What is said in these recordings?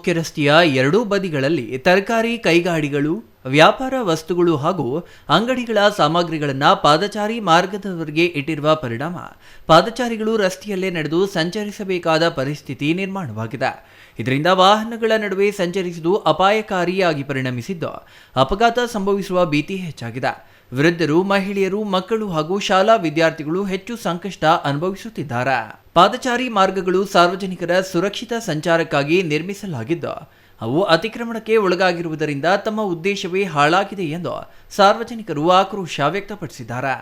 ಮುಖ್ಯ ರಸ್ತೆಯ ಎರಡೂ ಬದಿಗಳಲ್ಲಿ ತರಕಾರಿ ಕೈಗಾಡಿಗಳು, ವ್ಯಾಪಾರ ವಸ್ತುಗಳು ಹಾಗೂ ಅಂಗಡಿಗಳ ಸಾಮಗ್ರಿಗಳನ್ನು ಪಾದಚಾರಿ ಮಾರ್ಗದವರೆಗೆ ಇಟ್ಟಿರುವ ಪರಿಣಾಮ ಪಾದಚಾರಿಗಳು ರಸ್ತೆಯಲ್ಲೇ ನಡೆದು ಸಂಚರಿಸಬೇಕಾದ ಪರಿಸ್ಥಿತಿ ನಿರ್ಮಾಣವಾಗಿದೆ. ಇದರಿಂದ ವಾಹನಗಳ ನಡುವೆ ಸಂಚರಿಸುವುದು ಅಪಾಯಕಾರಿಯಾಗಿ ಪರಿಣಮಿಸಿದ್ದು ಅಪಘಾತ ಸಂಭವಿಸುವ ಭೀತಿ ಹೆಚ್ಚಾಗಿದೆ. ವೃದ್ಧರು, ಮಹಿಳೆಯರು, ಮಕ್ಕಳು ಹಾಗೂ ಶಾಲಾ ವಿದ್ಯಾರ್ಥಿಗಳು ಹೆಚ್ಚು ಸಂಕಷ್ಟ ಅನುಭವಿಸುತ್ತಿದ್ದಾರೆ. ಪಾದಚಾರಿ ಮಾರ್ಗಗಳು ಸಾರ್ವಜನಿಕರ ಸುರಕ್ಷಿತ ಸಂಚಾರಕ್ಕಾಗಿ ನಿರ್ಮಿಸಲಾಗಿದ್ದು ಅವು ಅತಿಕ್ರಮಣಕ್ಕೆ ಒಳಗಾಗಿರುವುದರಿಂದ ತಮ್ಮ ಉದ್ದೇಶವೇ ಹಾಳಾಗಿದೆ ಎಂದು ಸಾರ್ವಜನಿಕರು ಆಕ್ರೋಶ ವ್ಯಕ್ತಪಡಿಸಿದ್ದಾರೆ.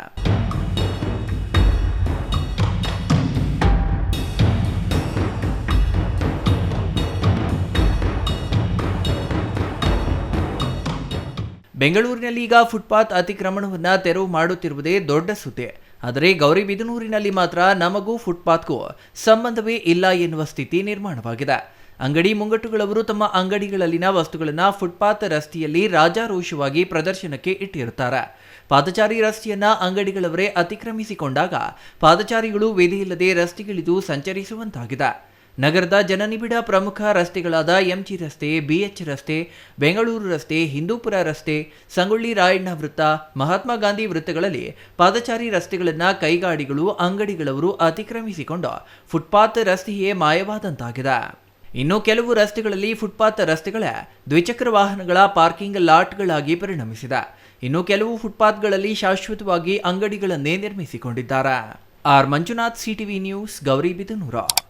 ಬೆಂಗಳೂರಿನಲ್ಲಿ ಈಗ ಫುಟ್ಪಾತ್ ಅತಿಕ್ರಮಣವನ್ನು ತೆರವು ಮಾಡುತ್ತಿರುವುದೇ ದೊಡ್ಡ ಸುದ್ದಿ. ಆದರೆ ಗೌರಿಬಿದನೂರಿನಲ್ಲಿ ಮಾತ್ರ ನಮಗೂ ಫುಟ್ಪಾತ್ಗೂ ಸಂಬಂಧವೇ ಇಲ್ಲ ಎನ್ನುವ ಸ್ಥಿತಿ ನಿರ್ಮಾಣವಾಗಿದೆ. ಅಂಗಡಿ ಮುಂಗಟ್ಟುಗಳವರು ತಮ್ಮ ಅಂಗಡಿಗಳಲ್ಲಿನ ವಸ್ತುಗಳನ್ನು ಫುಟ್ಪಾತ್ ರಸ್ತೆಯಲ್ಲಿ ರಾಜಾರೋಷವಾಗಿ ಪ್ರದರ್ಶನಕ್ಕೆ ಇಟ್ಟಿರುತ್ತಾರೆ. ಪಾದಚಾರಿ ರಸ್ತೆಯನ್ನ ಅಂಗಡಿಗಳವರೇ ಅತಿಕ್ರಮಿಸಿಕೊಂಡಾಗ ಪಾದಚಾರಿಗಳು ವೇದಿಯಿಲ್ಲದೆ ರಸ್ತೆಗಿಳಿದು ಸಂಚರಿಸುವಂತಾಗಿದೆ. ನಗರದ ಜನನಿಬಿಡ ಪ್ರಮುಖ ರಸ್ತೆಗಳಾದ ಎಂಜಿ ರಸ್ತೆ, ಬಿಎಚ್ ರಸ್ತೆ, ಬೆಂಗಳೂರು ರಸ್ತೆ, ಹಿಂದೂಪುರ ರಸ್ತೆ, ಸಂಗೊಳ್ಳಿ ರಾಯಣ್ಣ ವೃತ್ತ, ಮಹಾತ್ಮ ಗಾಂಧಿ ವೃತ್ತಗಳಲ್ಲಿ ಪಾದಚಾರಿ ರಸ್ತೆಗಳನ್ನು ಕೈಗಾಡಿಗಳು, ಅಂಗಡಿಗಳವರು ಅತಿಕ್ರಮಿಸಿಕೊಂಡು ಫುಟ್ಪಾತ್ ರಸ್ತೆಯೇ ಮಾಯವಾದಂತಾಗಿದೆ. ಇನ್ನು ಕೆಲವು ರಸ್ತೆಗಳಲ್ಲಿ ಫುಟ್ಪಾತ್ ರಸ್ತೆಗಳೇ ದ್ವಿಚಕ್ರ ವಾಹನಗಳ ಪಾರ್ಕಿಂಗ್ ಲಾಟ್ಗಳಾಗಿ ಪರಿಣಮಿಸಿದೆ. ಇನ್ನು ಕೆಲವು ಫುಟ್ಪಾತ್ಗಳಲ್ಲಿ ಶಾಶ್ವತವಾಗಿ ಅಂಗಡಿಗಳನ್ನೇ ನಿರ್ಮಿಸಿಕೊಂಡಿದ್ದಾರೆ. R Manjunath, CTV news, Gauribidanur.